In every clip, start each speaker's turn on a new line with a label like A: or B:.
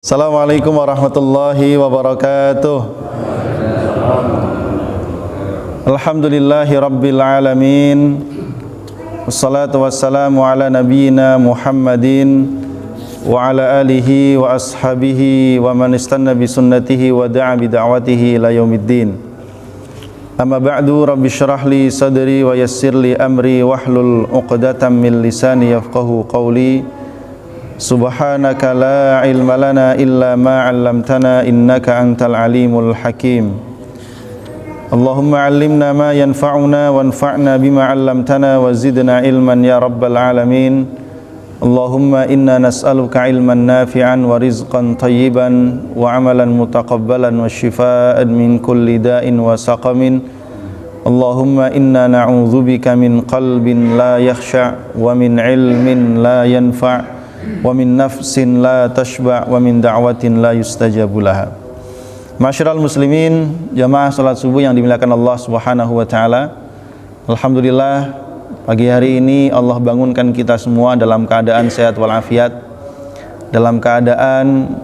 A: Assalamualaikum warahmatullahi wabarakatuh. Alhamdulillahi rabbil alamin. Wassalatu wassalamu ala nabiyyina Muhammadin wa ala alihi wa ashabihi wa man istanna bi sunnatihi wa da'a bi da'watihi ila yaumiddin. Amma ba'du, rabbi shrah li sadri wa yassir li amri wahlul 'uqdatam min lisani yafqahu qawli. Subhanaka la ilma lana illa ma 'allamtana innaka antal alimul hakim. Allahumma 'allimna ma yanfa'una wanfa'na bima 'allamtana wa zidna ilman ya rabbal alamin. Allahumma inna nas'aluka ilman nafi'an wa rizqan tayyiban wa 'amalan mutaqabbalan wa shifaa'an min kulli da'in wa saqamin. Allahumma inna na'udzubika min qalbin la yakhsha' wa min ilmin la yanfa' wa min nafsin la tashba' wa min da'watin la yustajabu laha. Masyiral muslimin, jamaah salat subuh yang dimuliakan Allah Subhanahu wa taala. Alhamdulillah, pagi hari ini Allah bangunkan kita semua dalam keadaan sehat walafiat, dalam keadaan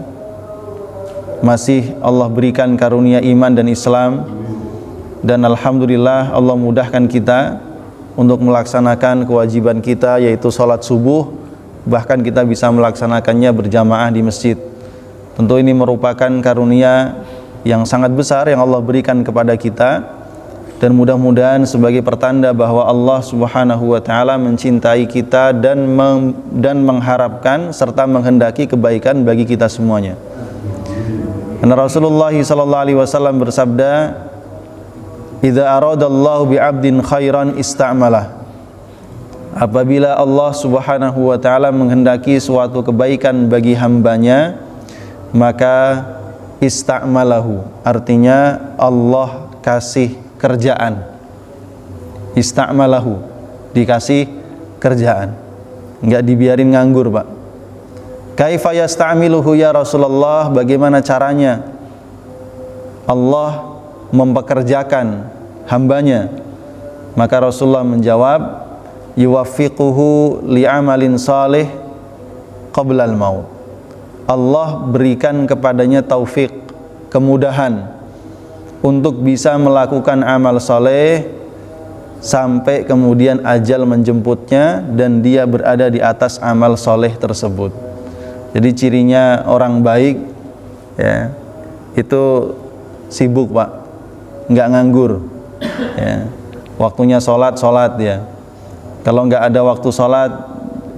A: masih Allah berikan karunia iman dan Islam, dan alhamdulillah Allah mudahkan kita untuk melaksanakan kewajiban kita, yaitu salat subuh. Bahkan kita bisa melaksanakannya berjamaah di masjid. Tentu ini merupakan karunia yang sangat besar yang Allah berikan kepada kita, dan mudah-mudahan sebagai pertanda bahwa Allah Subhanahu wa taala mencintai kita dan mengharapkan serta menghendaki kebaikan bagi kita semuanya. Karena Rasulullah sallallahu alaihi wasallam bersabda, "Idza aradallahu bi'abdin khairan ista'malah." Apabila Allah Subhanahu wa ta'ala menghendaki suatu kebaikan bagi hambanya, maka ista'malahu, artinya Allah kasih kerjaan. Ista'malahu, dikasih kerjaan, enggak dibiarin nganggur, Pak. Kaifa yasta'miluhu ya Rasulullah, bagaimana caranya Allah mempekerjakan hambanya? Maka Rasulullah menjawab, yuwaffiquhu li'amalin salih qablal maut. Allah berikan kepadanya taufik, kemudahan untuk bisa melakukan amal saleh sampai kemudian ajal menjemputnya dan dia berada di atas amal saleh tersebut. Jadi cirinya orang baik ya, itu sibuk, Pak, nggak nganggur ya. Waktunya sholat ya. Kalau nggak ada waktu sholat,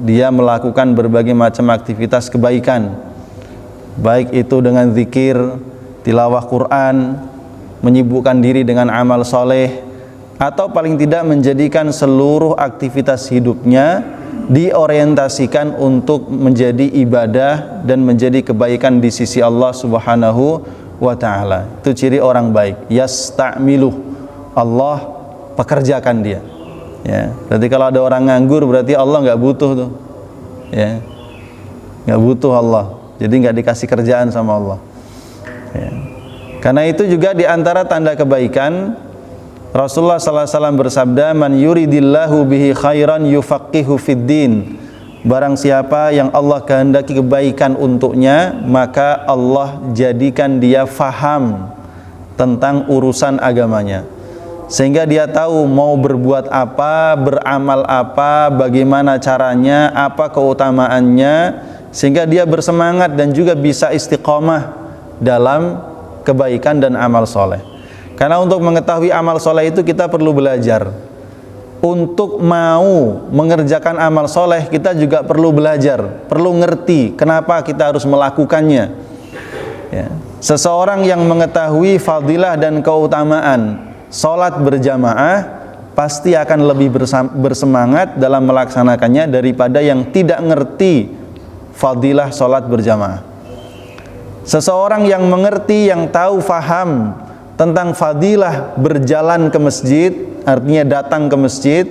A: dia melakukan berbagai macam aktivitas kebaikan, baik itu dengan zikir, tilawah Quran, menyibukkan diri dengan amal soleh, atau paling tidak menjadikan seluruh aktivitas hidupnya diorientasikan untuk menjadi ibadah dan menjadi kebaikan di sisi Allah Subhanahu wa ta'ala. Itu ciri orang baik. Yasta'miluh, Allah pekerjakan dia. Ya, berarti kalau ada orang nganggur berarti Allah nggak butuh tuh, ya, nggak butuh Allah, jadi nggak dikasih kerjaan sama Allah. Ya. Karena itu juga diantara tanda kebaikan, Rasulullah SAW bersabda, man yuridillahu bihi khairan yufaqihu fiddin. Barang siapa yang Allah kehendaki kebaikan untuknya, maka Allah jadikan dia faham tentang urusan agamanya, sehingga dia tahu mau berbuat apa, beramal apa, bagaimana caranya, apa keutamaannya, sehingga dia bersemangat dan juga bisa istiqomah dalam kebaikan dan amal soleh. Karena untuk mengetahui amal soleh itu kita perlu belajar. Untuk mau mengerjakan amal soleh kita juga perlu belajar, perlu ngerti kenapa kita harus melakukannya ya. Seseorang yang mengetahui fadilah dan keutamaan sholat berjamaah pasti akan lebih bersemangat dalam melaksanakannya daripada yang tidak ngerti fadilah sholat berjamaah. Seseorang yang mengerti, yang tahu, faham tentang fadilah berjalan ke masjid, artinya datang ke masjid,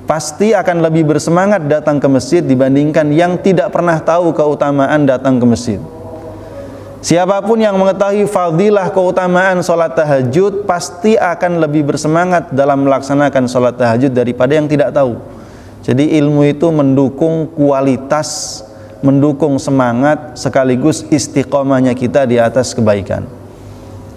A: pasti akan lebih bersemangat datang ke masjid dibandingkan yang tidak pernah tahu keutamaan datang ke masjid. Siapapun yang mengetahui fadilah keutamaan sholat tahajud pasti akan lebih bersemangat dalam melaksanakan sholat tahajud daripada yang tidak tahu. Jadi ilmu itu mendukung kualitas mendukung semangat sekaligus istiqomahnya kita di atas kebaikan.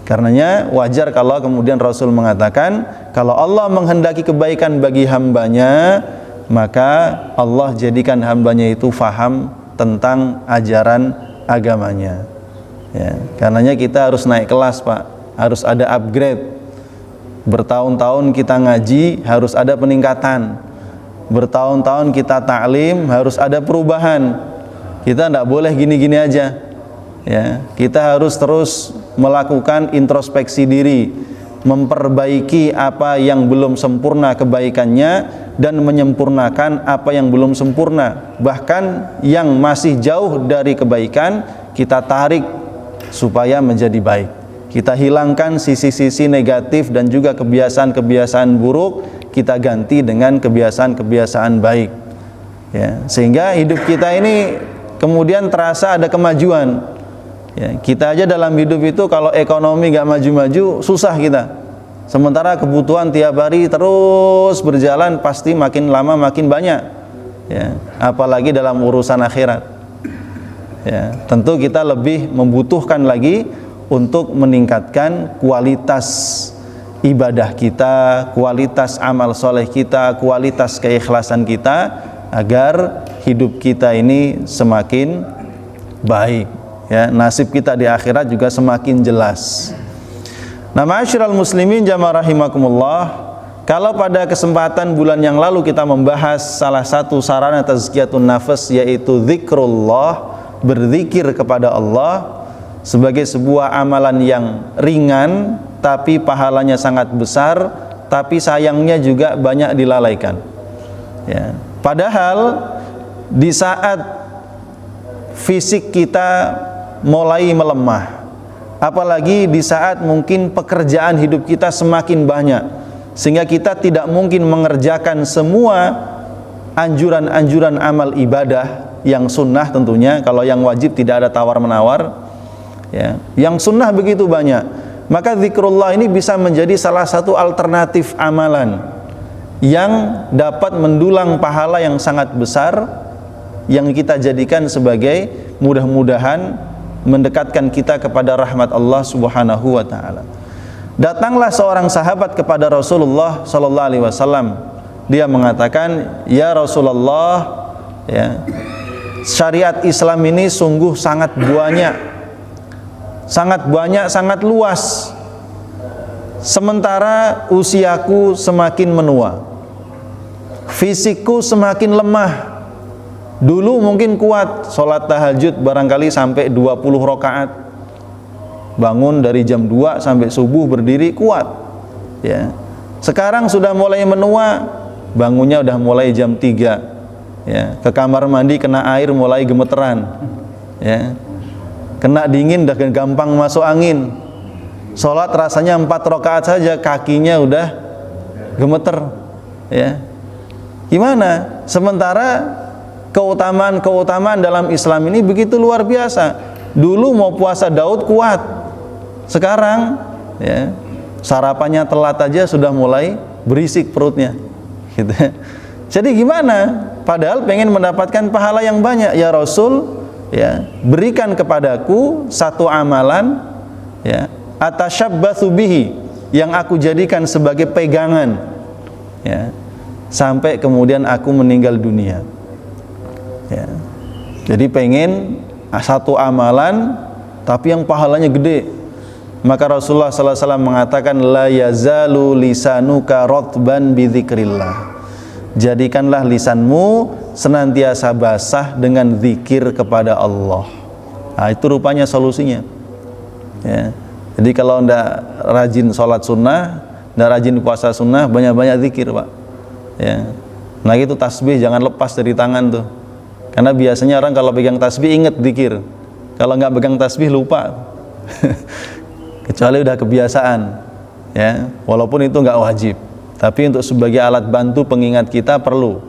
A: Karenanya wajar kalau kemudian Rasul mengatakan, kalau Allah menghendaki kebaikan bagi hambanya, maka Allah jadikan hambanya itu faham tentang ajaran agamanya. Ya, karenanya kita harus naik kelas, Pak, harus ada upgrade. Bertahun-tahun kita ngaji, harus ada peningkatan. Bertahun-tahun kita taklim, harus ada perubahan. Kita tidak boleh gini-gini aja. Ya, kita harus terus melakukan introspeksi diri, memperbaiki apa yang belum sempurna kebaikannya dan menyempurnakan apa yang belum sempurna. Bahkan yang masih jauh dari kebaikan kita tarik supaya menjadi baik. Kita hilangkan sisi-sisi negatif dan juga kebiasaan-kebiasaan buruk, kita ganti dengan kebiasaan-kebiasaan baik. Ya, sehingga hidup kita ini kemudian terasa ada kemajuan. Ya, kita aja dalam hidup itu kalau ekonomi gak maju-maju susah kita. Sementara kebutuhan tiap hari terus berjalan, pasti makin lama makin banyak. Ya, apalagi dalam urusan akhirat. Ya, tentu kita lebih membutuhkan lagi untuk meningkatkan kualitas ibadah kita, kualitas amal soleh kita, kualitas keikhlasan kita, agar hidup kita ini semakin baik. Ya, nasib kita di akhirat juga semakin jelas. Nah, ma'asyiral muslimin jamaah rahimakumullah, kalau pada kesempatan bulan yang lalu kita membahas salah satu sarana tazkiyatun nafas, yaitu zikrullah, berzikir kepada Allah sebagai sebuah amalan yang ringan tapi pahalanya sangat besar, tapi sayangnya juga banyak dilalaikan. Ya, padahal di saat fisik kita mulai melemah, apalagi di saat mungkin pekerjaan hidup kita semakin banyak, sehingga kita tidak mungkin mengerjakan semua anjuran-anjuran amal ibadah yang sunnah tentunya. Kalau yang wajib tidak ada tawar-menawar, ya. Yang sunnah begitu banyak, maka zikrullah ini bisa menjadi salah satu alternatif amalan yang dapat mendulang pahala yang sangat besar, yang kita jadikan sebagai mudah-mudahan mendekatkan kita kepada rahmat Allah Subhanahu wa taala. Datanglah seorang sahabat kepada Rasulullah sallallahu alaihi wasallam. Dia mengatakan, "Ya Rasulullah, ya, syariat Islam ini sungguh sangat banyak, sangat luas. Sementara usiaku semakin menua, fisikku semakin lemah. Dulu mungkin kuat, sholat tahajud barangkali sampai 20 rakaat, bangun dari jam 2 sampai subuh berdiri kuat. Ya. Sekarang sudah mulai menua, bangunnya udah mulai jam 3. Ya. Ke kamar mandi kena air mulai gemeteran. Ya. Kena dingin udah gampang masuk angin. Sholat rasanya 4 rakaat saja kakinya udah gemeter. Ya. Gimana? Sementara keutamaan dalam Islam ini begitu luar biasa. Dulu mau puasa Daud kuat, sekarang ya, sarapannya telat aja sudah mulai berisik perutnya gitu. Jadi gimana? Padahal pengen mendapatkan pahala yang banyak. Ya Rasul, ya, berikan kepadaku satu amalan, ya, atasyabbatsu bihi, yang aku jadikan sebagai pegangan, ya, sampai kemudian aku meninggal dunia. Ya. Jadi pengen satu amalan tapi yang pahalanya gede. Maka Rasulullah sallallahu alaihi wasallam mengatakan, la yazalu lisanuka ratban bi dzikrillah. Jadikanlah lisanmu senantiasa basah dengan zikir kepada Allah. Nah, itu rupanya solusinya. Ya. Jadi kalau ndak rajin sholat sunnah, ndak rajin puasa sunnah, banyak-banyak zikir, Pak. Ya. Nah, itu tasbih jangan lepas dari tangan tuh. Karena biasanya orang kalau pegang tasbih inget zikir, kalau nggak pegang tasbih lupa. Kecuali udah kebiasaan, ya, walaupun itu nggak wajib, tapi untuk sebagai alat bantu pengingat kita perlu,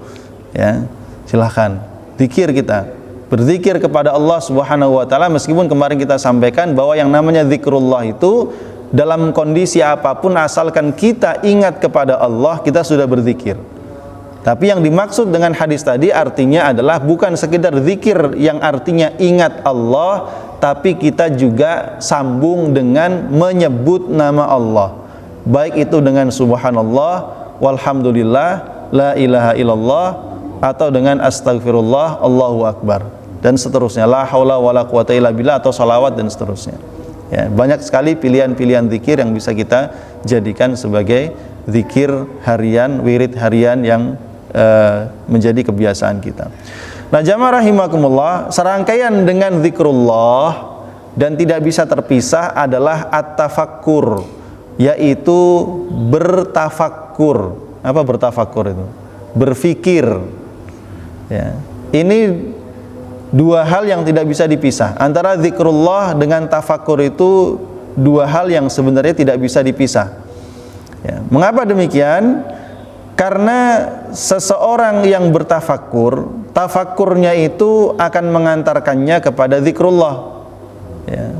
A: ya, silahkan zikir, kita berzikir kepada Allah Subhanahu wa taala. Meskipun kemarin kita sampaikan bahwa yang namanya zikrullah itu dalam kondisi apapun, asalkan kita ingat kepada Allah, kita sudah berzikir. Tapi yang dimaksud dengan hadis tadi artinya adalah bukan sekedar zikir yang artinya ingat Allah, tapi kita juga sambung dengan menyebut nama Allah, baik itu dengan subhanallah, walhamdulillah, la ilaha illallah, atau dengan astagfirullah, Allahu akbar, dan seterusnya, la haula wala quwata illa billah, atau salawat dan seterusnya. Ya, banyak sekali pilihan-pilihan zikir yang bisa kita jadikan sebagai zikir harian, wirid harian yang menjadi kebiasaan kita. Nah, jamaah rahimakumullah, serangkaian dengan zikrullah dan tidak bisa terpisah adalah at-tafakkur, yaitu bertafakkur. Apa bertafakkur itu? Berfikir. Ya. Ini dua hal yang tidak bisa dipisah. Antara zikrullah dengan tafakkur itu dua hal yang sebenarnya tidak bisa dipisah. Ya. Mengapa demikian? Karena seseorang yang bertafakkur, tafakkurnya itu akan mengantarkannya kepada zikrullah. Ya.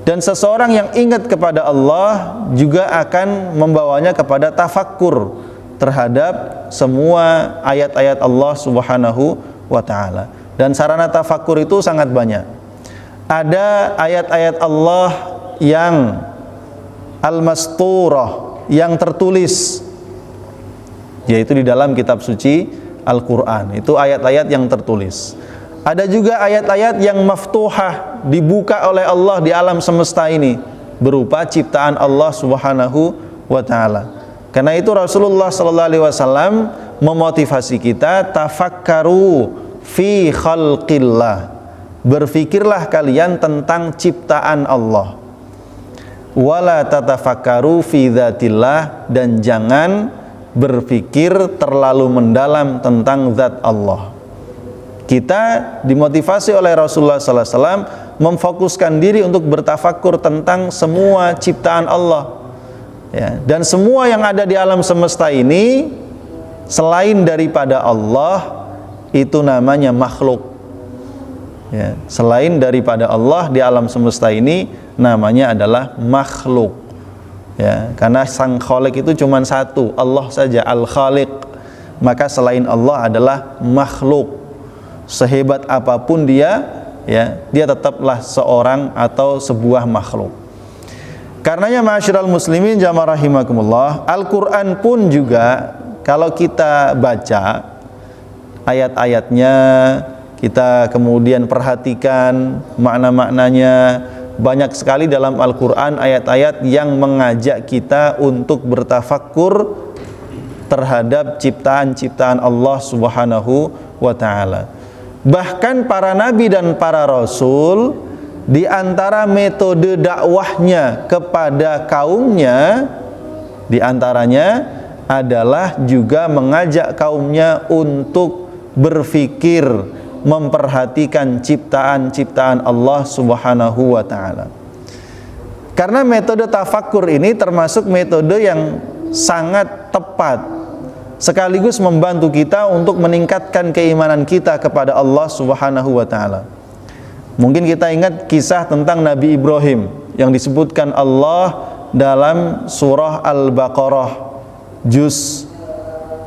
A: Dan seseorang yang ingat kepada Allah juga akan membawanya kepada tafakkur terhadap semua ayat-ayat Allah Subhanahu wa ta'ala. Dan sarana tafakkur itu sangat banyak. Ada ayat-ayat Allah yang al-masturah, yang tertulis, yaitu di dalam kitab suci Al-Quran. Itu ayat-ayat yang tertulis. Ada juga ayat-ayat yang maftuhah, dibuka oleh Allah di alam semesta ini, berupa ciptaan Allah Subhanahu wa ta'ala. Karena itu Rasulullah SAW memotivasi kita, tafakkaru fi khalqillah, berfikirlah kalian tentang ciptaan Allah, wala tatafakkaru fi dzatillah, dan jangan berpikir terlalu mendalam tentang zat Allah. Kita dimotivasi oleh Rasulullah SAW memfokuskan diri untuk bertafakkur tentang semua ciptaan Allah, ya. Dan semua yang ada di alam semesta ini selain daripada Allah itu namanya makhluk, ya. Selain daripada Allah di alam semesta ini namanya adalah makhluk. Ya, karena sang khaliq itu cuma satu, Allah saja, al-khaliq. Maka selain Allah adalah makhluk. Sehebat apapun dia, ya, dia tetaplah seorang atau sebuah makhluk. Karenanya ma'asyiral muslimin jamaah rahimakumullah, Al-Qur'an pun juga kalau kita baca ayat-ayatnya, kita kemudian perhatikan makna-maknanya, banyak sekali dalam Al-Quran ayat-ayat yang mengajak kita untuk bertafakkur terhadap ciptaan-ciptaan Allah Subhanahu wa ta'ala. Bahkan para nabi dan para rasul, di antara metode dakwahnya kepada kaumnya, di antaranya adalah juga mengajak kaumnya untuk berfikir, memperhatikan ciptaan-ciptaan Allah Subhanahu wa ta'ala. Karena metode tafakkur ini termasuk metode yang sangat tepat, sekaligus membantu kita untuk meningkatkan keimanan kita kepada Allah Subhanahu wa ta'ala. Mungkin kita ingat kisah tentang Nabi Ibrahim yang disebutkan Allah dalam surah Al-Baqarah, juz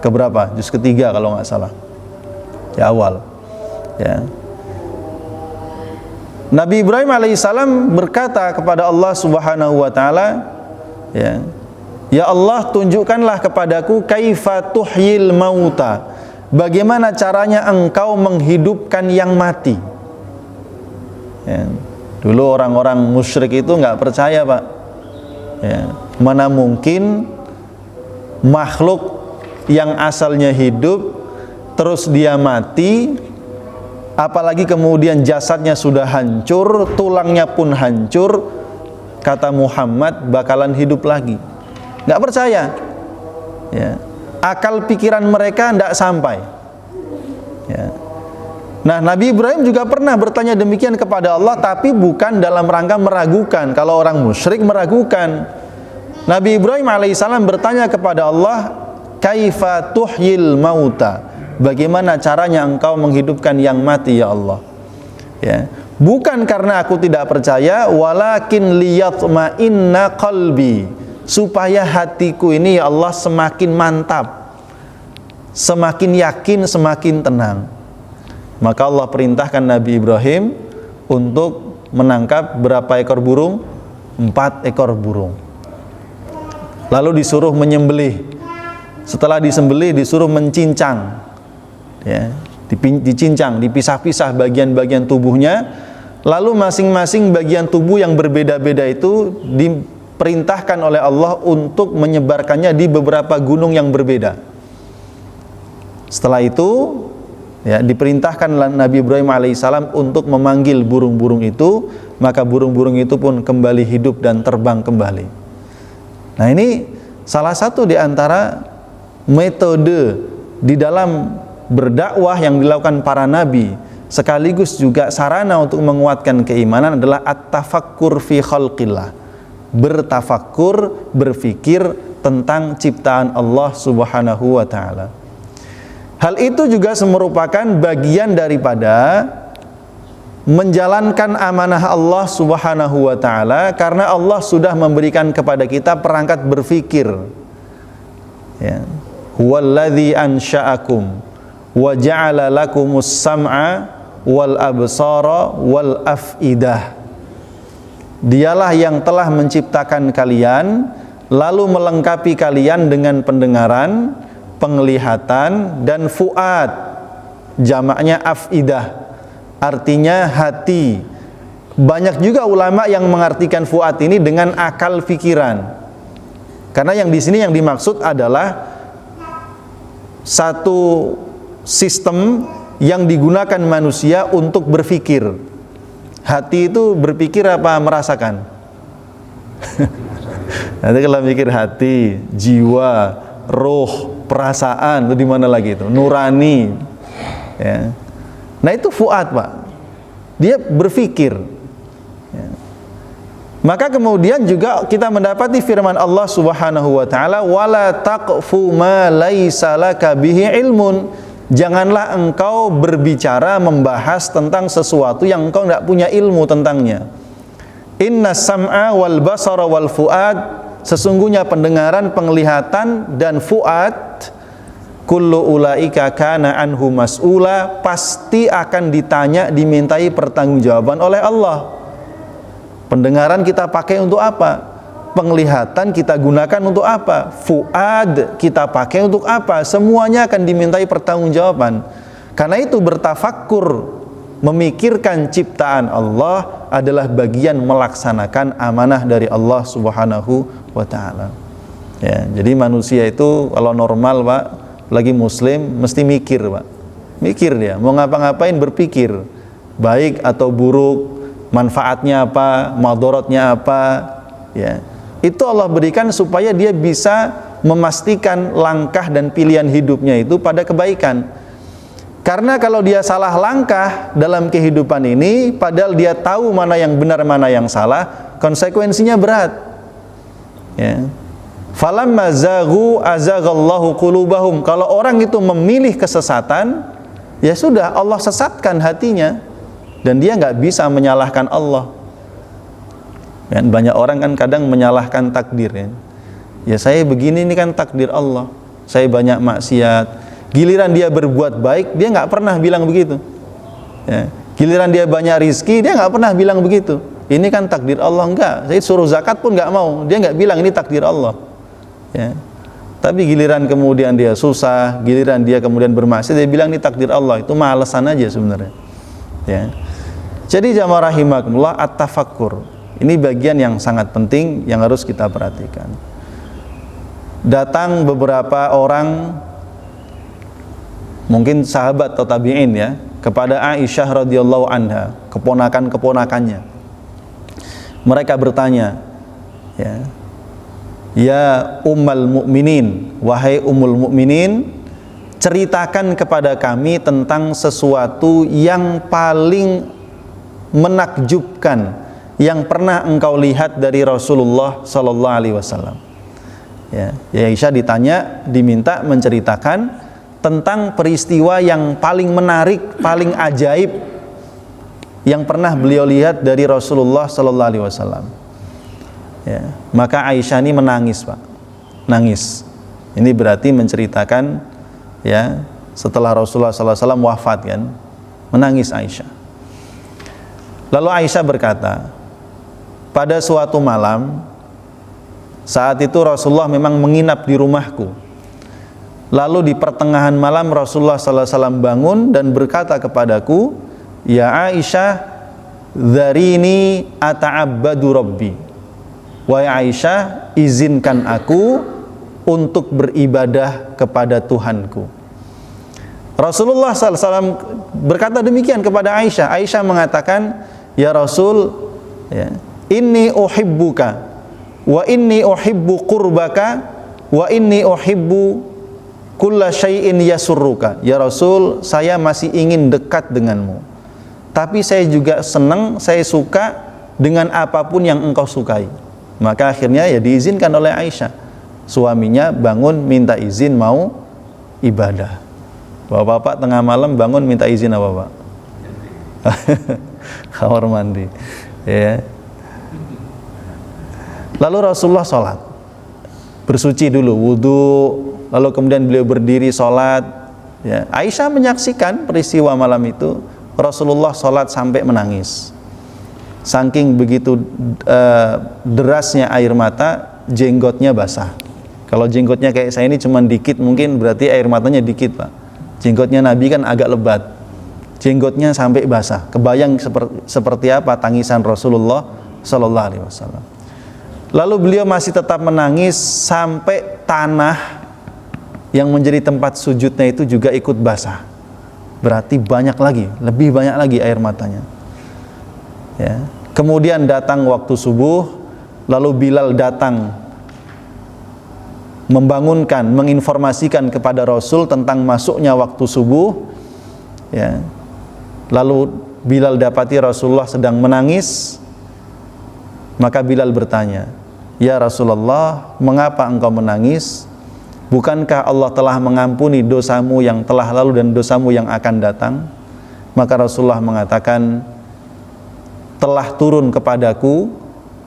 A: keberapa? Juz ketiga kalau nggak salah, di awal. Ya. Nabi Ibrahim alaihissalam berkata kepada Allah Subhanahu wa ta'ala, ya, ya Allah, tunjukkanlah kepadaku kaifa tuhyil mauta, bagaimana caranya engkau menghidupkan yang mati. Ya. Dulu orang-orang musyrik itu nggak percaya, Pak. Ya. Mana mungkin makhluk yang asalnya hidup terus dia mati, apalagi kemudian jasadnya sudah hancur, tulangnya pun hancur, kata Muhammad bakalan hidup lagi. Nggak percaya, ya. Akal pikiran mereka tidak sampai, ya. Nah, Nabi Ibrahim juga pernah bertanya demikian kepada Allah, tapi bukan dalam rangka meragukan. Kalau orang musyrik meragukan, Nabi Ibrahim alaihissalam bertanya kepada Allah, kaifa tuhyil mauta, bagaimana caranya engkau menghidupkan yang mati ya Allah, ya. Bukan karena aku tidak percaya, walakin liyatma'inna qalbi, supaya hatiku ini ya Allah semakin mantap, semakin yakin, semakin tenang. Maka Allah perintahkan Nabi Ibrahim untuk menangkap berapa ekor burung? 4 ekor burung. Lalu disuruh menyembelih. Setelah disembelih disuruh mencincang, ya, dicincang, dipisah-pisah bagian-bagian tubuhnya. Lalu masing-masing bagian tubuh yang berbeda-beda itu diperintahkan oleh Allah untuk menyebarkannya di beberapa gunung yang berbeda. Setelah itu, ya, diperintahkan Nabi Ibrahim alaihissalam untuk memanggil burung-burung itu, maka burung-burung itu pun kembali hidup dan terbang kembali. Nah, ini salah satu di antara metode di dalam berdakwah yang dilakukan para nabi, sekaligus juga sarana untuk menguatkan keimanan adalah at-tafakkur fi khalqillah. Bertafakkur, berfikir tentang ciptaan Allah Subhanahu wa taala. Hal itu juga merupakan bagian daripada menjalankan amanah Allah Subhanahu wa taala, karena Allah sudah memberikan kepada kita perangkat berfikir. Ya. Huwallazi ansha'akum wa ja'ala lakumus sam'a wal absara wal afidah. Dialah yang telah menciptakan kalian, lalu melengkapi kalian dengan pendengaran, penglihatan, dan fuad. Jamaknya afidah, artinya hati. Banyak juga ulama yang mengartikan fuad ini dengan akal pikiran. Karena yang di sini yang dimaksud adalah satu sistem yang digunakan manusia untuk berpikir. Hati itu berpikir apa merasakan? Nanti kalau mikir hati, jiwa, roh, perasaan, itu di mana lagi itu? Nurani. Ya. Nah, itu fuad, Pak. Dia berpikir. Ya. Maka kemudian juga kita mendapati firman Allah Subhanahu wa taala, wala taqfu ma laisa laka bihi ilmun. Janganlah engkau berbicara membahas tentang sesuatu yang engkau tidak punya ilmu tentangnya. Inna sam'a wal basara wal fuad, sesungguhnya pendengaran, penglihatan, dan fuad, kullu ulaika kana anhu mas'ula, pasti akan ditanya, dimintai pertanggungjawaban oleh Allah. Pendengaran kita pakai untuk apa? Penglihatan kita gunakan untuk apa? Fuad kita pakai untuk apa? Semuanya akan dimintai pertanggungjawaban. Karena itu bertafakkur, memikirkan ciptaan Allah adalah bagian melaksanakan amanah dari Allah Subhanahu wa taala. Ya, jadi manusia itu kalau normal, Pak, lagi muslim mesti mikir, Pak. Mikir dia, mau ngapa-ngapain berpikir, baik atau buruk, manfaatnya apa, madharatnya apa, ya. Itu Allah berikan supaya dia bisa memastikan langkah dan pilihan hidupnya itu pada kebaikan. Karena kalau dia salah langkah dalam kehidupan ini, padahal dia tahu mana yang benar, mana yang salah, konsekuensinya berat. Ya. Falamma zaghu azaghallahu qulubahum. Kalau orang itu memilih kesesatan, ya sudah, Allah sesatkan hatinya dan dia nggak bisa menyalahkan Allah. Dan banyak orang kan kadang menyalahkan takdir, ya. Ya saya begini, ini kan takdir Allah. Saya banyak maksiat. Giliran dia berbuat baik, dia nggak pernah bilang begitu. Ya. Giliran dia banyak rizki, dia nggak pernah bilang begitu. Ini kan takdir Allah, enggak. Saya suruh zakat pun nggak mau. Dia nggak bilang ini takdir Allah. Ya. Tapi giliran kemudian dia susah, giliran dia kemudian bermaksiat, dia bilang ini takdir Allah. Itu malesan aja sebenarnya. Ya. Jadi jamaah rahimakumullah, at-tafakkur. Ini bagian yang sangat penting yang harus kita perhatikan. Datang beberapa orang, mungkin sahabat atau tabi'in, ya, kepada Aisyah radhiyallahu anha, keponakan-keponakannya. Mereka bertanya, ya Ummul Mukminin, wahai Ummul Mukminin, ceritakan kepada kami tentang sesuatu yang paling menakjubkan yang pernah engkau lihat dari Rasulullah sallallahu alaihi wasallam. Ya, Aisyah diminta menceritakan tentang peristiwa yang paling menarik, paling ajaib yang pernah beliau lihat dari Rasulullah sallallahu alaihi wasallam. Ya, maka Aisyah ini menangis, Pak. Nangis. Ini berarti menceritakan, ya, setelah Rasulullah SAW wafat kan, menangis Aisyah. Lalu Aisyah berkata, pada suatu malam, saat itu Rasulullah memang menginap di rumahku. Lalu di pertengahan malam Rasulullah SAW bangun dan berkata kepadaku, ya Aisyah, dharini ata'abbadu rabbi. Wahai Aisyah, izinkan aku untuk beribadah kepada Tuhanku. Rasulullah SAW berkata demikian kepada Aisyah. Aisyah mengatakan, ya Rasul, ya, inni uhibbuka wa inni uhibbu qurbaka wa inni uhibbu kulla syai'in yasurruka. Ya Rasul, saya masih ingin dekat denganmu, tapi saya juga senang, saya suka dengan apapun yang engkau sukai. Maka akhirnya ya diizinkan oleh Aisyah. Suaminya bangun minta izin mau ibadah. Bapak-bapak tengah malam bangun minta izin apa Pak? Kamar mandi, ya. Lalu Rasulullah sholat, bersuci dulu, wudhu, lalu kemudian beliau berdiri sholat, ya. Aisyah menyaksikan peristiwa malam itu. Rasulullah sholat sampai menangis, saking begitu derasnya air mata, jenggotnya basah. Kalau jenggotnya kayak saya ini cuma dikit, mungkin berarti air matanya dikit Pak. Jenggotnya Nabi kan agak lebat, jenggotnya sampai basah. Kebayang seperti apa tangisan Rasulullah Sallallahu Alaihi Wasallam. Lalu beliau masih tetap menangis sampai tanah yang menjadi tempat sujudnya itu juga ikut basah. Berarti banyak lagi, lebih banyak lagi air matanya, ya. Kemudian datang waktu subuh, lalu Bilal datang membangunkan, menginformasikan kepada Rasul tentang masuknya waktu subuh, ya. Lalu Bilal dapati Rasulullah sedang menangis. Maka Bilal bertanya, ya Rasulullah, mengapa engkau menangis? Bukankah Allah telah mengampuni dosamu yang telah lalu dan dosamu yang akan datang? Maka Rasulullah mengatakan, telah turun kepadaku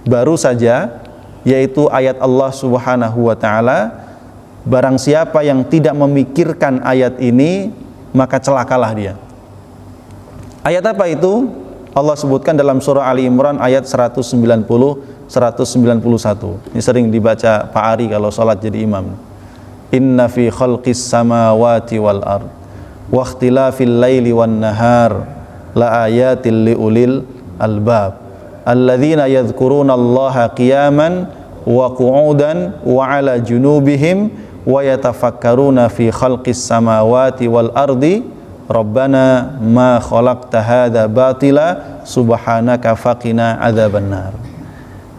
A: baru saja, yaitu ayat Allah Subhanahu wa ta'ala, barang siapa yang tidak memikirkan ayat ini, maka celakalah dia. Ayat apa itu? Allah sebutkan dalam surah Ali Imran ayat 190, 191. Ini sering dibaca Pak Ari kalau sholat jadi imam. Inna fi khalqis samawati wal ard wa ikhtilafil laili wan nahar la ayatil liulil albab alladzina yadhkuruna Allaha qiyaman wa qu'udan wa ala junubihim wa yatafakkaruna fi khalqis samawati wal ardi Rabbana ma khalaqta hadza batila subhanaka faqina adzabannar.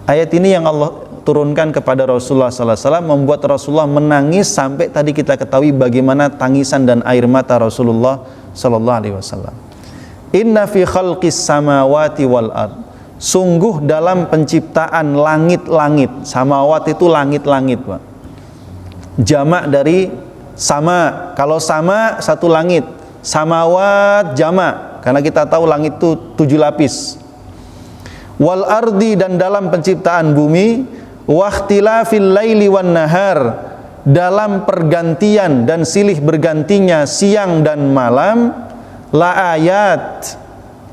A: Ayat ini yang Allah turunkan kepada Rasulullah sallallahu alaihi wasallam membuat Rasulullah menangis sampai tadi kita ketahui bagaimana tangisan dan air mata Rasulullah sallallahu alaihi wasallam. Inna fi khalqis samawati wal ard. Sungguh dalam penciptaan langit-langit. Samawat itu langit-langit, Pak. Jamak dari sama. Kalau sama satu langit. Samawat jamak, karena kita tahu langit itu 7 lapis. Wal ardi, dan dalam penciptaan bumi. Wakhtilafil laili wan nahar, dalam pergantian dan silih bergantinya siang dan malam. La ayat,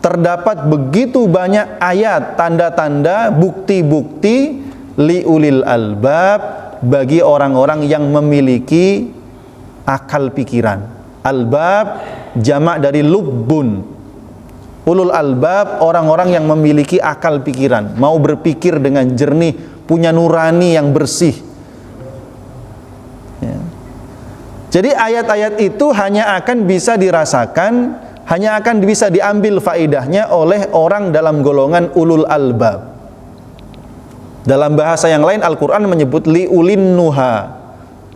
A: terdapat begitu banyak ayat, tanda-tanda, bukti-bukti liulil albab, bagi orang-orang yang memiliki akal pikiran. Albab jamak dari lubbun. Ulul albab, orang-orang yang memiliki akal pikiran, mau berpikir dengan jernih, punya nurani yang bersih, ya. Jadi ayat-ayat itu hanya akan bisa dirasakan, hanya akan bisa diambil faidahnya oleh orang dalam golongan ulul albab. Dalam bahasa yang lain Al-Quran menyebut liulin nuha,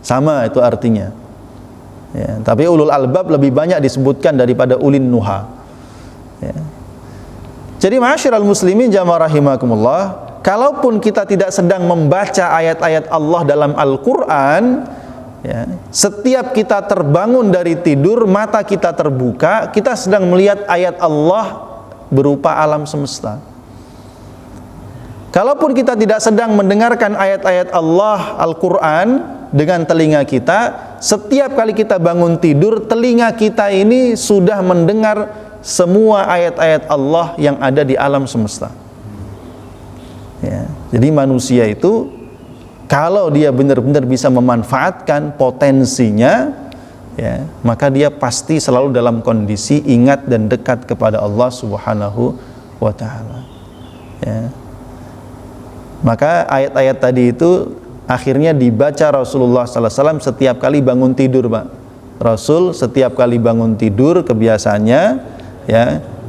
A: sama itu artinya, ya. Tapi ulul albab lebih banyak disebutkan daripada ulin nuha, ya. Jadi ma'asyiral muslimin jamaah rahimakumullah, kalaupun kita tidak sedang membaca ayat-ayat Allah dalam Al-Quran, ya, setiap kita terbangun dari tidur, mata kita terbuka, kita sedang melihat ayat Allah berupa alam semesta. Kalaupun kita tidak sedang mendengarkan ayat-ayat Allah Al-Quran, dengan telinga kita. Setiap kali kita bangun tidur, telinga kita ini sudah mendengar semua ayat-ayat Allah yang ada di alam semesta. Ya, jadi manusia itu kalau dia benar-benar bisa memanfaatkan potensinya, ya, maka dia pasti selalu dalam kondisi ingat dan dekat kepada Allah Subhanahu wa ta'ala. Ya. Maka ayat-ayat tadi itu akhirnya dibaca Rasulullah SAW setiap kali bangun tidur, Pak. Rasul setiap kali bangun tidur kebiasaannya, ya,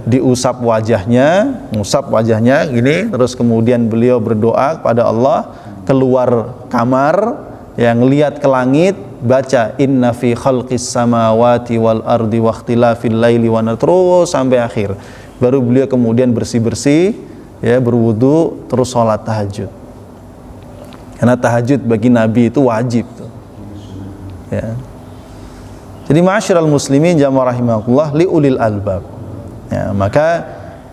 A: diusap wajahnya, ngusap wajahnya gini, terus kemudian beliau berdoa kepada Allah, keluar kamar, yang lihat ke langit, baca inna fi khalqis samawati wal ardi wa ikhtilafil laili wan nahar, terus sampai akhir. Baru beliau kemudian bersih-bersih, ya, berwudu, terus sholat tahajud. Karena tahajud bagi Nabi itu wajib tuh. Ya. Jadi ma'asyiral muslimin jamaah rahimakumullah li ulil albab. Ya, maka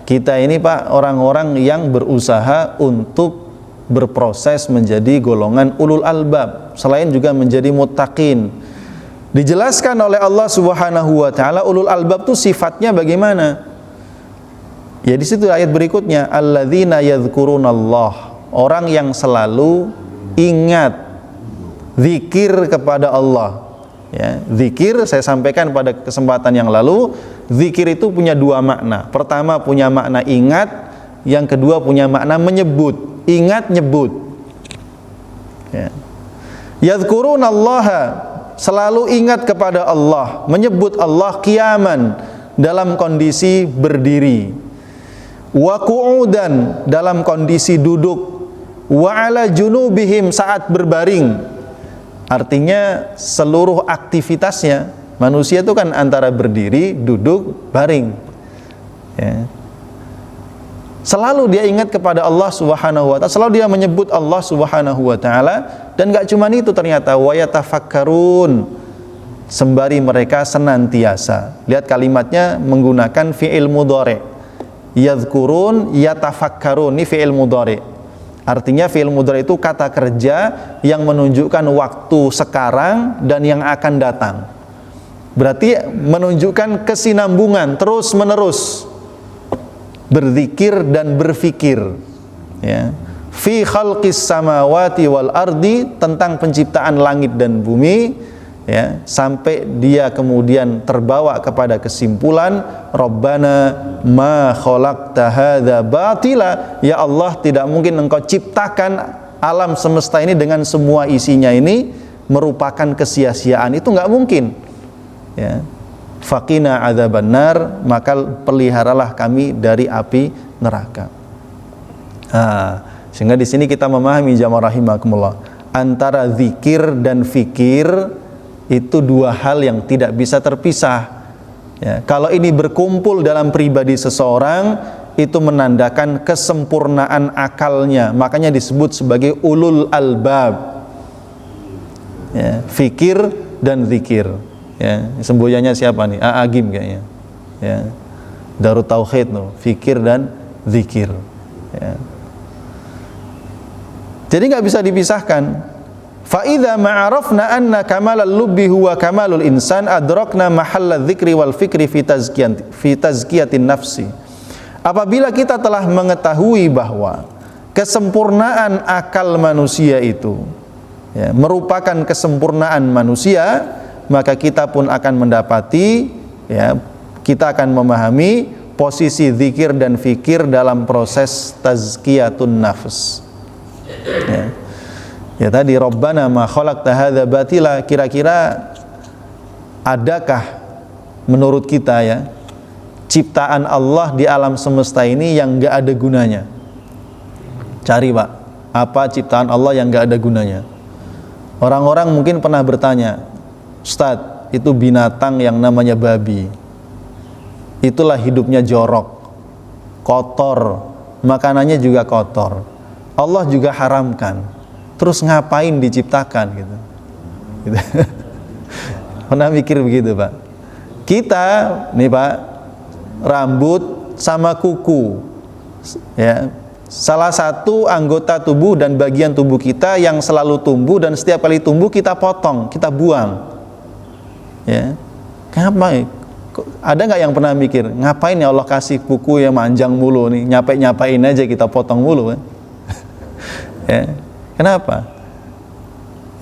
A: kita ini, Pak, orang-orang yang berusaha untuk berproses menjadi golongan ulul albab, selain juga menjadi muttaqin. Dijelaskan oleh Allah Subhanahu wa taala ulul albab itu sifatnya bagaimana? Ya, di situ ayat berikutnya, alladzina yadhkurunallah, orang yang selalu ingat, zikir kepada Allah. Ya, zikir saya sampaikan pada kesempatan yang lalu, zikir itu punya dua makna. Pertama punya makna ingat, yang kedua punya makna menyebut. Ingat, nyebut. Ya. Yadhkurunallaha, selalu ingat kepada Allah, menyebut Allah qiyaman, dalam kondisi berdiri, wa qu'udan, dalam kondisi duduk, wa ala junubihim, saat berbaring. Artinya seluruh aktivitasnya, manusia itu kan antara berdiri, duduk, baring. Ya. Selalu dia ingat kepada Allah Subhanahu wa ta'ala, selalu dia menyebut Allah Subhanahu wa ta'ala. Dan gak cuma itu ternyata, wa yatafakkarun, sembari mereka senantiasa. Lihat kalimatnya menggunakan fi'il mudhari. Yadhkurun, yatafakkarun, ini fi'il mudhari. Artinya fi'il mudhari itu kata kerja yang menunjukkan waktu sekarang dan yang akan datang. Berarti menunjukkan kesinambungan terus menerus, berzikir dan berfikir. Ya. Fi khalqis samawati wal ardi, tentang penciptaan langit dan bumi, ya, sampai dia kemudian terbawa kepada kesimpulan, Rabbana ma khalaqta hadza batila, ya Allah, tidak mungkin engkau ciptakan alam semesta ini dengan semua isinya ini merupakan kesia-siaan, itu nggak mungkin. Ya. Faqina adzabannar, maka peliharalah kami dari api neraka. Sehingga di sini kita memahami jamaah rahimakumullah, antara zikir dan fikir itu dua hal yang tidak bisa terpisah. Ya, kalau ini berkumpul dalam pribadi seseorang, itu menandakan kesempurnaan akalnya, makanya disebut sebagai ulul albab. Ya, fikir dan zikir. Ya, semboyannya siapa nih? Agim kayaknya. Ya. Darut Tauhid no, fikir dan zikir. Ya. Jadi nggak bisa dipisahkan. Fa idza ma'arafna anna kamalal lubbi huwa kamalul insan adrakna mahalla dzikri wal fikri fi tazkiyatin nafsi. Apabila kita telah mengetahui bahwa kesempurnaan akal manusia itu, ya, merupakan kesempurnaan manusia, maka kita pun akan mendapati, ya, kita akan memahami posisi zikir dan fikir dalam proses tazkiyatun nafs. Ya. Ya tadi, Rabbana ma khalaqta hadza batila, kira-kira adakah menurut kita, ya, ciptaan Allah di alam semesta ini yang enggak ada gunanya? Cari, Pak, apa ciptaan Allah yang enggak ada gunanya? Orang-orang mungkin pernah bertanya, Ustadz, itu binatang yang namanya babi, itulah hidupnya jorok, kotor, makanannya juga kotor, Allah juga haramkan, terus ngapain diciptakan gitu? Pernah mikir begitu, Pak? Kita nih, Pak, rambut sama kuku, ya, salah satu anggota tubuh dan bagian tubuh kita yang selalu tumbuh, dan setiap kali tumbuh kita potong, kita buang. Ya, kenapa? Ada nggak yang pernah mikir, ngapain ya Allah kasih kuku yang manjang mulu nih, nyapain aja kita potong mulu kan? Ya, kenapa?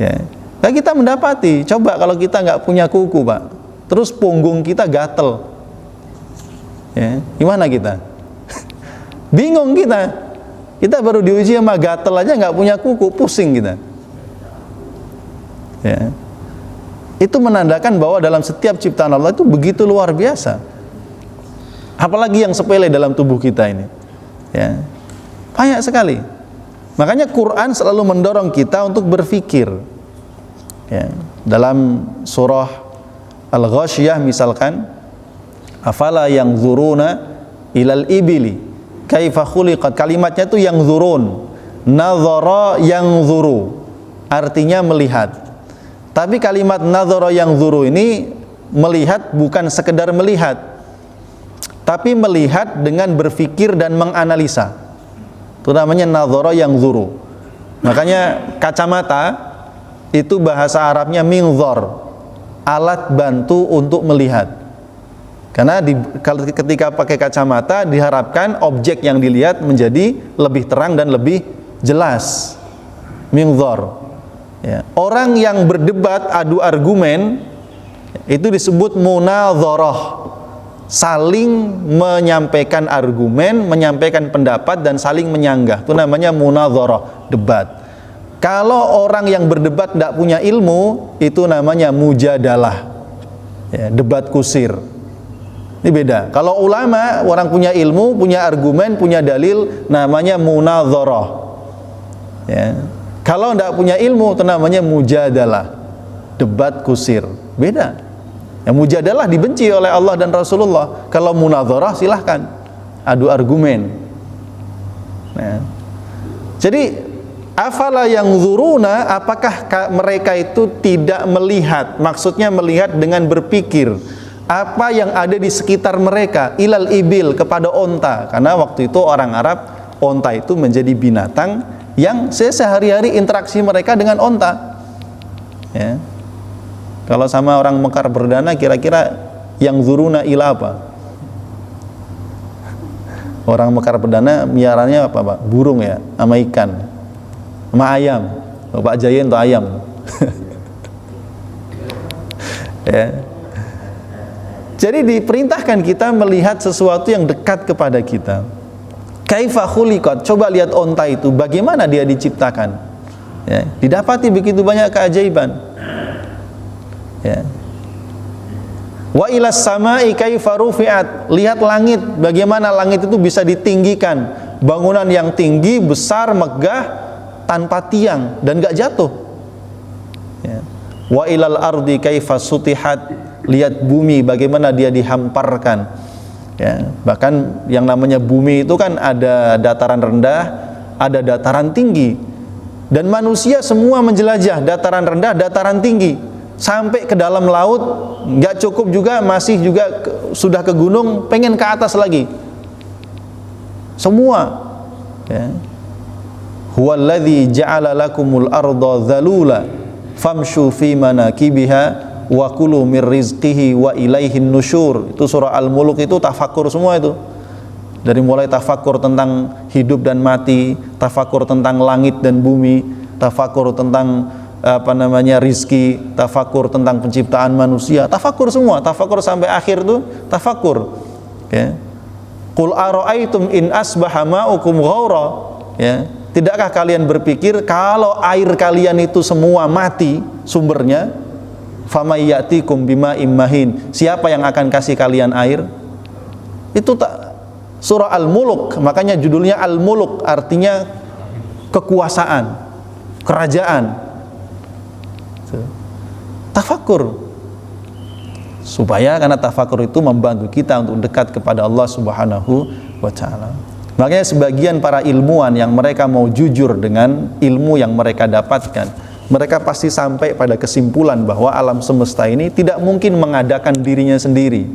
A: Ya, nah kita mendapati, coba kalau kita nggak punya kuku Pak, terus punggung kita gatel, ya, gimana kita? Bingung kita. Kita baru diuji sama gatel aja, nggak punya kuku, pusing kita. Ya. Itu menandakan bahwa dalam setiap ciptaan Allah itu begitu luar biasa. Apalagi yang sepele dalam tubuh kita ini. Ya. Banyak sekali. Makanya Quran selalu mendorong kita untuk berpikir. Ya. Dalam surah Al-Ghasyiyah misalkan, afala yanzuruna ilal ibili kaifa khuliqat, kalimatnya itu yang zurun, nazara yang zuru, artinya melihat. Tapi kalimat nazara yang zuru ini melihat bukan sekedar melihat, tapi melihat dengan berpikir dan menganalisa. Itu namanya nazara yang zuru. Makanya kacamata itu bahasa Arabnya minzar, alat bantu untuk melihat. Karena ketika pakai kacamata diharapkan objek yang dilihat menjadi lebih terang dan lebih jelas. Minzar. Ya. Orang yang berdebat adu argumen itu disebut munadharah. Saling menyampaikan argumen, menyampaikan pendapat dan saling menyanggah. Itu namanya munadharah, debat. Kalau orang yang berdebat tidak punya ilmu, itu namanya mujadalah. Ya, debat kusir. Ini beda. Kalau ulama, orang punya ilmu, punya argumen, punya dalil, namanya munadharah. Ya. Kalau tidak punya ilmu, itu namanya mujadalah, debat kusir. Beda. Ya, mujadalah dibenci oleh Allah dan Rasulullah. Kalau munadharah silahkan, adu argumen. Nah. Jadi afala yanzuruna, apakah mereka itu tidak melihat? Maksudnya melihat dengan berpikir apa yang ada di sekitar mereka, ilal ibil, kepada onta. Karena waktu itu orang Arab, onta itu menjadi binatang yang sehari-hari interaksi mereka dengan onta. Ya. Kalau sama orang Mekar Perdana, kira-kira yang zuruna ila apa? Orang Mekar Perdana miaranya apa Pak? Burung ya, sama ikan, sama ayam. Pak Jayen tuh ayam. Ya. Jadi diperintahkan kita melihat sesuatu yang dekat kepada kita. Kaifa khuliqat, coba lihat onta itu, bagaimana dia diciptakan. Ya, didapati begitu banyak keajaiban. Ya. Wa ilas samai kaifa rufi'at, lihat langit, bagaimana langit itu bisa ditinggikan. Bangunan yang tinggi, besar, megah, tanpa tiang dan gak jatuh. Ya. Wa ilal ardi kaifa sutihat, lihat bumi bagaimana dia dihamparkan. Ya, bahkan yang namanya bumi itu kan ada dataran rendah, ada dataran tinggi. Dan manusia semua menjelajah dataran rendah, dataran tinggi, sampai ke dalam laut, nggak cukup juga, masih juga sudah ke gunung, pengen ke atas lagi. Semua. Ya. Huwallazi ja'ala lakumul arda dzalula famshu fi manakibiha wa kulu mir rizqihi wa ilaihin nusyur. Itu surah Al-Mulk, itu tafakur semua itu. Dari mulai tafakur tentang hidup dan mati, tafakur tentang langit dan bumi, tafakur tentang rizki, tafakur tentang penciptaan manusia, tafakur semua, tafakur sampai akhir itu tafakur. Ya. Qul ara'aitum in asbaha ma'ukum ghaura. Ya. Tidakkah kalian berpikir kalau air kalian itu semua mati sumbernya, famay ya'tikum bima'im mahin, siapa yang akan kasih kalian air? Itu surah Al-Mulk, makanya judulnya Al-Mulk, artinya kekuasaan, kerajaan. Tafakur, supaya karena tafakur itu membantu kita untuk dekat kepada Allah Subhanahu wa ta'ala. Makanya sebagian para ilmuwan yang mereka mau jujur dengan ilmu yang mereka dapatkan, mereka pasti sampai pada kesimpulan bahwa alam semesta ini tidak mungkin mengadakan dirinya sendiri.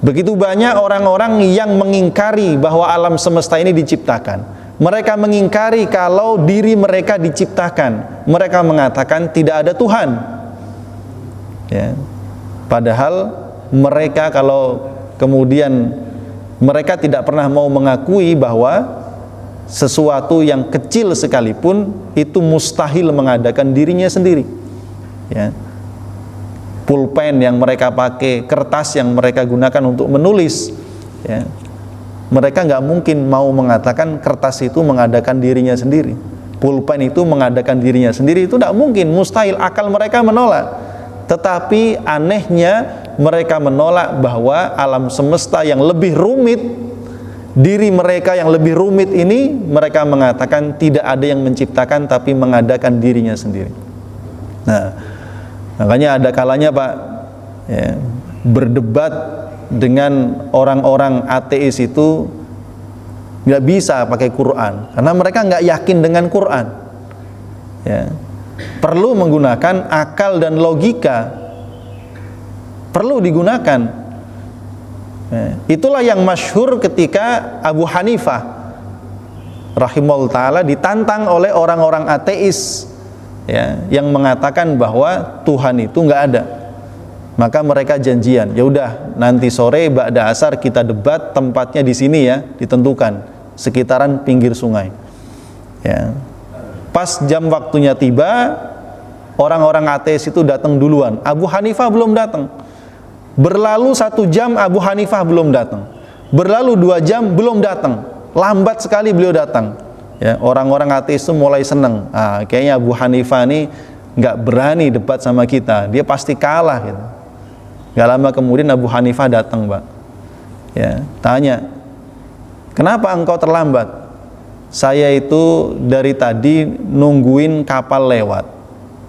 A: Begitu banyak orang-orang yang mengingkari bahwa alam semesta ini diciptakan. Mereka mengingkari kalau diri mereka diciptakan. Mereka mengatakan tidak ada Tuhan. Ya. Padahal mereka kalau kemudian mereka tidak pernah mau mengakui bahwa sesuatu yang kecil sekalipun itu mustahil mengadakan dirinya sendiri. Ya. Pulpen yang mereka pakai, kertas yang mereka gunakan untuk menulis, ya, mereka nggak mungkin mau mengatakan kertas itu mengadakan dirinya sendiri, pulpen itu mengadakan dirinya sendiri, itu tidak mungkin, mustahil, akal mereka menolak. Tetapi anehnya mereka menolak bahwa alam semesta yang lebih rumit, diri mereka yang lebih rumit ini, mereka mengatakan tidak ada yang menciptakan tapi mengadakan dirinya sendiri. Nah, makanya ada kalanya Pak, ya, berdebat dengan orang-orang ateis itu nggak bisa pakai Quran karena mereka nggak yakin dengan Quran. Ya. Perlu menggunakan akal dan logika, perlu digunakan. Ya. Itulah yang masyhur ketika Abu Hanifah rahimahullah ta'ala ditantang oleh orang-orang ateis, ya, yang mengatakan bahwa Tuhan itu nggak ada. Maka mereka janjian, ya udah nanti sore ba'da asar kita debat, tempatnya di sini ya, ditentukan sekitaran pinggir sungai. Ya. Pas jam waktunya tiba, orang-orang ateis itu datang duluan. Abu Hanifah belum datang. Berlalu 1 jam Abu Hanifah belum datang. Berlalu 2 jam belum datang. Lambat sekali beliau datang. Ya, orang-orang ateis itu mulai senang. Kayaknya Abu Hanifah ini nggak berani debat sama kita, dia pasti kalah gitu. Gak lama kemudian Abu Hanifah datang, Pak. Ya, tanya, kenapa engkau terlambat? Saya itu dari tadi nungguin kapal lewat,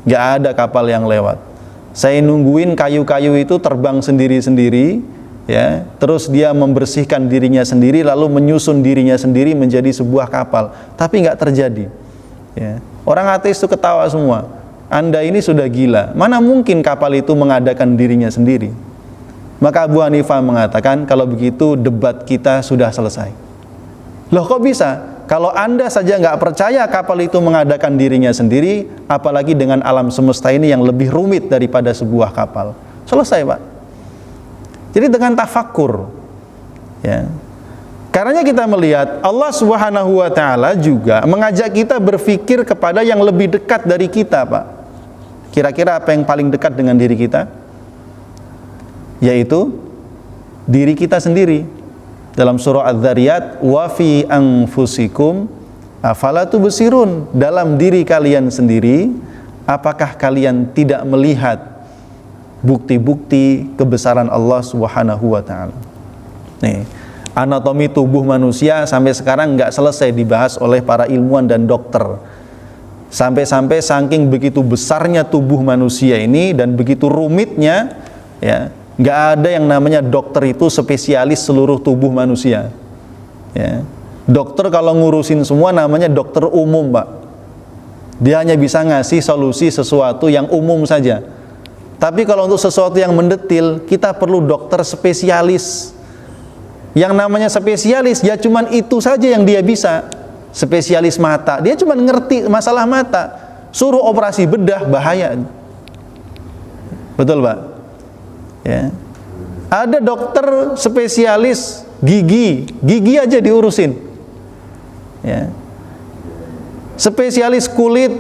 A: nggak ada kapal yang lewat. Saya nungguin kayu-kayu itu terbang sendiri-sendiri, ya, terus dia membersihkan dirinya sendiri lalu menyusun dirinya sendiri menjadi sebuah kapal, tapi nggak terjadi. Ya. Orang ateis itu ketawa semua. Anda ini sudah gila, mana mungkin kapal itu mengadakan dirinya sendiri? Maka Abu Hanifah mengatakan, kalau begitu debat kita sudah selesai. Loh, kok bisa? Kalau Anda saja nggak percaya kapal itu mengadakan dirinya sendiri, apalagi dengan alam semesta ini yang lebih rumit daripada sebuah kapal. Selesai, Pak. Jadi dengan tafakkur, ya. Karenanya kita melihat Allah Subhanahu wa ta'ala juga mengajak kita berpikir kepada yang lebih dekat dari kita, Pak. Kira-kira apa yang paling dekat dengan diri kita? Yaitu diri kita sendiri. Dalam surah Adz-Dzariyat, wa fi anfusikum afala tubsirun, dalam diri kalian sendiri apakah kalian tidak melihat bukti-bukti kebesaran Allah Subhanahu wa ta'ala. Nih, anatomi tubuh manusia sampai sekarang nggak selesai dibahas oleh para ilmuwan dan dokter. Sampai-sampai saking begitu besarnya tubuh manusia ini dan begitu rumitnya, ya, nggak ada yang namanya dokter itu spesialis seluruh tubuh manusia. Ya. Dokter kalau ngurusin semua namanya dokter umum, Pak. Dia hanya bisa ngasih solusi sesuatu yang umum saja. Tapi kalau untuk sesuatu yang mendetil, kita perlu dokter spesialis. Yang namanya spesialis, ya cuman itu saja yang dia bisa. Spesialis mata, dia cuman ngerti masalah mata. Suruh operasi bedah, bahaya. Betul, Pak? Ya. Ada dokter spesialis gigi aja diurusin. Ya. Spesialis kulit,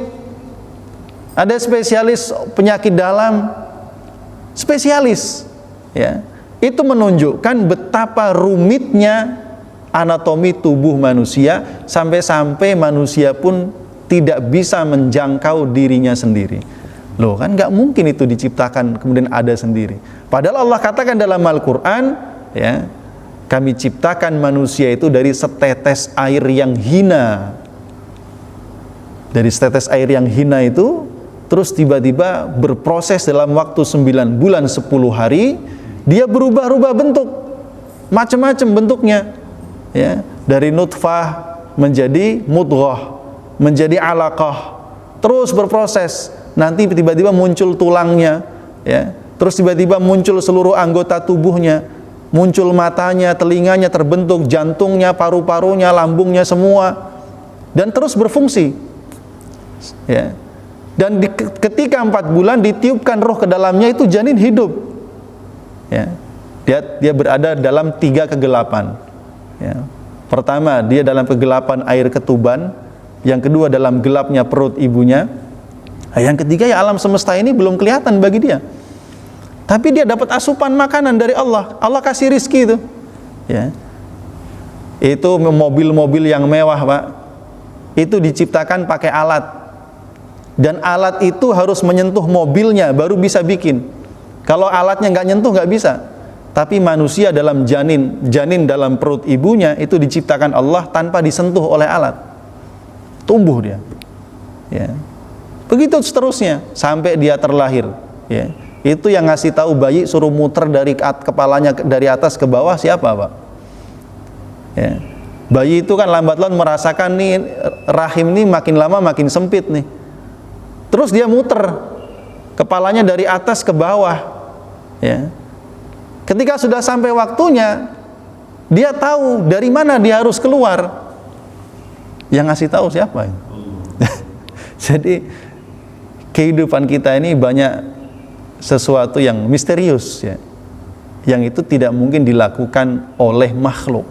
A: ada spesialis penyakit dalam, spesialis. Ya. Itu menunjukkan betapa rumitnya anatomi tubuh manusia, sampai-sampai manusia pun tidak bisa menjangkau dirinya sendiri. Loh, kan nggak mungkin itu diciptakan kemudian ada sendiri. Padahal Allah katakan dalam Al-Quran, ya, kami ciptakan manusia itu dari setetes air yang hina. Dari setetes air yang hina itu, terus tiba-tiba berproses dalam waktu 9 bulan 10 hari, dia berubah-ubah bentuk, macam-macam bentuknya. Ya, dari nutfah menjadi mudghah, menjadi alaqah, terus berproses. Nanti tiba-tiba muncul tulangnya, ya. Terus tiba-tiba muncul seluruh anggota tubuhnya. muncul matanya, telinganya terbentuk, jantungnya, paru-parunya, lambungnya semua, dan terus berfungsi. Ya. Dan ketika 4 bulan ditiupkan roh ke dalamnya, itu janin hidup. Ya. Dia berada dalam 3 kegelapan. Ya. Pertama, dia dalam kegelapan air ketuban. Yang kedua, dalam gelapnya perut ibunya. Yang ketiga, ya alam semesta ini belum kelihatan bagi dia. Tapi dia dapat asupan makanan dari Allah. Allah kasih rizki itu. Ya. Itu mobil-mobil yang mewah, Pak. Itu diciptakan pakai alat. Dan alat itu harus menyentuh mobilnya baru bisa bikin. Kalau alatnya nggak nyentuh nggak bisa. Tapi manusia dalam janin dalam perut ibunya itu diciptakan Allah tanpa disentuh oleh alat. Tumbuh dia. Ya. Begitu seterusnya sampai dia terlahir. Ya. Itu yang ngasih tahu bayi suruh muter dari kepalanya dari atas ke bawah siapa, Pak? Ya. Bayi itu kan lambat laun merasakan nih rahim nih makin lama makin sempit nih. Terus dia muter kepalanya dari atas ke bawah. Ya. Ketika sudah sampai waktunya, dia tahu dari mana dia harus keluar. Yang ngasih tahu siapa? Jadi kehidupan kita ini banyak sesuatu yang misterius, ya, yang itu tidak mungkin dilakukan oleh makhluk.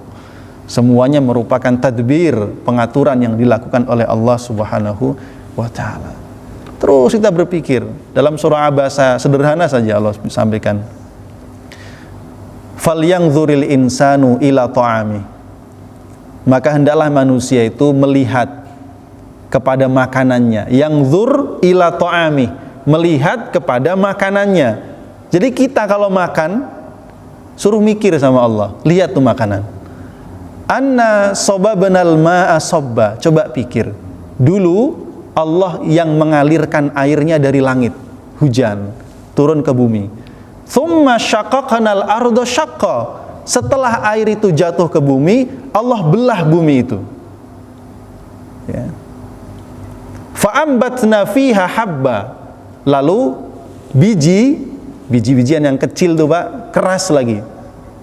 A: Semuanya merupakan tadbir, pengaturan yang dilakukan oleh Allah Subhanahu wa ta'ala. Terus kita berpikir, dalam surah Abasa sederhana saja Allah sampaikan, falyanzuril insanu ila ta'ami, maka hendaklah manusia itu melihat kepada makanannya. Yanzur ila ta'ami, melihat kepada makanannya. Jadi kita kalau makan suruh mikir sama Allah, lihat tuh makanan. Anna sababnal ma'a sabba, coba pikir. Dulu Allah yang mengalirkan airnya dari langit, hujan turun ke bumi. Tsumma syaqqaqnal arda syaqqa, setelah air itu jatuh ke bumi, Allah belah bumi itu. Ya. Fa'ambatna fiha habba, lalu biji-bijian yang kecil tuh, Pak, keras lagi.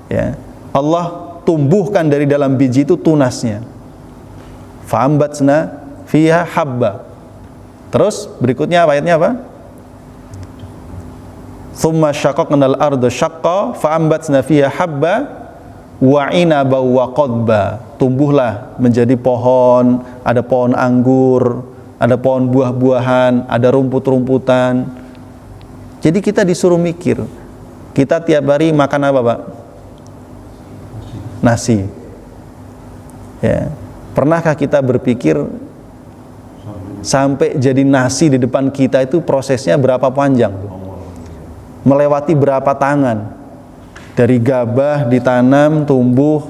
A: Ya. Allah tumbuhkan dari dalam biji itu tunasnya. Fa'ambatna fiha habba. Terus berikutnya ayatnya apa? Tsumma syaqqaqnal arda syaqqa fa'ambatna fiha habba wa inaba wa qadba. Tumbuhlah menjadi pohon, ada pohon anggur, ada pohon buah-buahan, ada rumput-rumputan. Jadi kita disuruh mikir. Kita tiap hari makan apa, Pak? Nasi. Ya. Pernahkah kita berpikir sampai jadi nasi di depan kita itu prosesnya berapa panjang? Melewati berapa tangan? Dari gabah ditanam, tumbuh,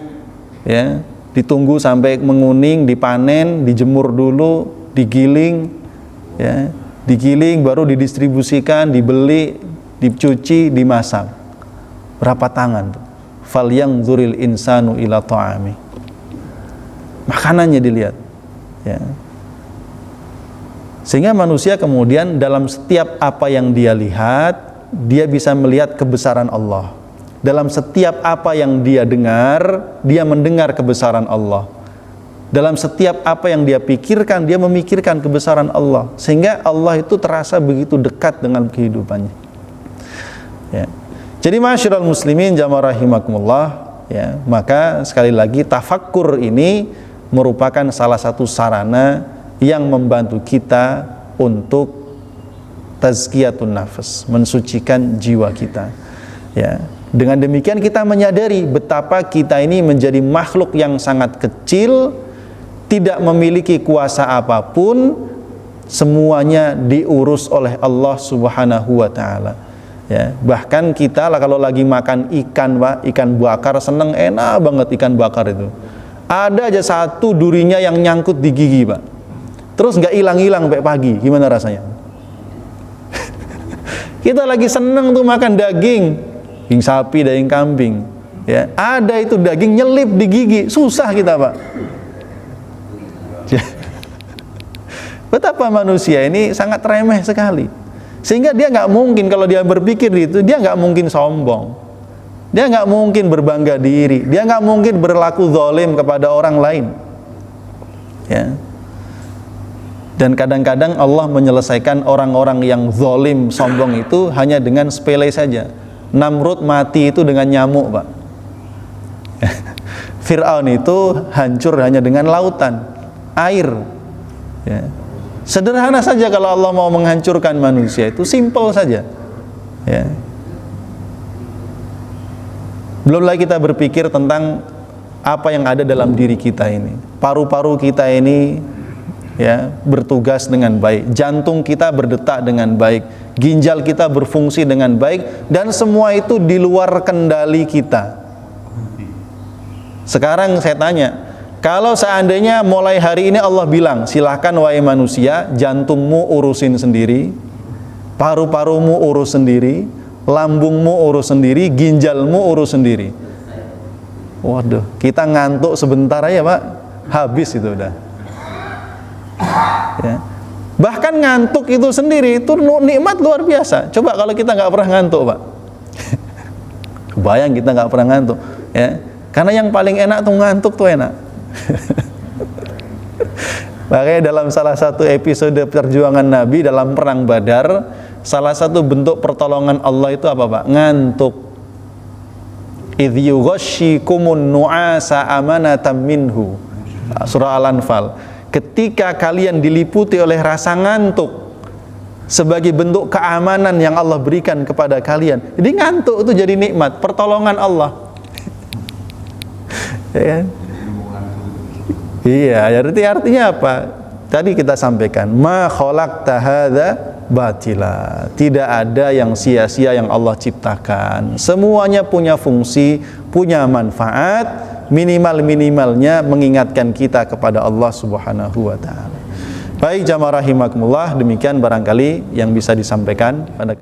A: ya, ditunggu sampai menguning, dipanen, dijemur dulu, digiling, ya, digiling baru didistribusikan, dibeli, dicuci, dimasak. Berapa tangan? Falyanzuril insanu ila ta'ami. Makanannya dilihat, ya. Sehingga manusia kemudian dalam setiap apa yang dia lihat, dia bisa melihat kebesaran Allah. Dalam setiap apa yang dia dengar, dia mendengar kebesaran Allah. Dalam setiap apa yang dia pikirkan, dia memikirkan kebesaran Allah. Sehingga Allah itu terasa begitu dekat dengan kehidupannya. Ya. Jadi masyiral muslimin jamaah rahimakumullah, ya, maka sekali lagi tafakkur ini merupakan salah satu sarana yang membantu kita untuk tazkiyatun nafas, mensucikan jiwa kita. Ya. Dengan demikian kita menyadari betapa kita ini menjadi makhluk yang sangat kecil, tidak memiliki kuasa apapun, semuanya diurus oleh Allah Subhanahu wa ta'ala. Ya, bahkan kita lah kalau lagi makan ikan, Pak, ikan bakar, seneng, enak banget ikan bakar itu. Ada aja satu durinya yang nyangkut di gigi, Pak. Terus nggak hilang-hilang sampai pagi, gimana rasanya? Kita lagi seneng tuh makan daging sapi, daging kambing, ya, ada itu daging nyelip di gigi, susah kita, Pak. Betapa manusia ini sangat remeh sekali, sehingga dia nggak mungkin, kalau dia berpikir itu, dia nggak mungkin sombong, Dia nggak mungkin berbangga diri, dia nggak mungkin berlaku zalim kepada orang lain. Ya. Dan kadang-kadang Allah menyelesaikan orang-orang yang zalim, sombong itu hanya dengan sepele saja. Namrud mati itu dengan nyamuk, Pak. Fir'aun itu hancur hanya dengan lautan, air. Ya. Sederhana saja kalau Allah mau menghancurkan manusia, itu simple saja. Ya. Belum lagi kita berpikir tentang apa yang ada dalam diri kita ini. Paru-paru kita ini ya bertugas dengan baik, jantung kita berdetak dengan baik, ginjal kita berfungsi dengan baik, dan semua itu di luar kendali kita. Sekarang saya tanya, kalau seandainya mulai hari ini Allah bilang, silahkan wahai manusia, jantungmu urusin sendiri, paru-parumu urus sendiri, lambungmu urus sendiri, ginjalmu urus sendiri. Waduh, kita ngantuk sebentar aja, Pak, habis itu udah. Ya. Bahkan ngantuk itu sendiri itu nikmat luar biasa. Coba kalau kita nggak pernah ngantuk, Pak. Bayang kita nggak pernah ngantuk, ya. Karena yang paling enak tuh ngantuk tuh enak. Makanya dalam salah satu episode perjuangan Nabi dalam perang Badar, salah satu bentuk pertolongan Allah itu apa, Pak? Ngantuk. Idh yughashshikumun nu'asa amanatan minhu. Surah Al-Anfal. Ketika kalian diliputi oleh rasa ngantuk sebagai bentuk keamanan yang Allah berikan kepada kalian. Jadi ngantuk itu jadi nikmat, pertolongan Allah. Ya kan? Iya, jadi artinya apa? Tadi kita sampaikan, ma khalaqta hadza batila. Tidak ada yang sia-sia yang Allah ciptakan. Semuanya punya fungsi, punya manfaat. Minimal-minimalnya mengingatkan kita kepada Allah Subhanahu wa taala. Baik jamaah rahimakumullah, demikian barangkali yang bisa disampaikan pada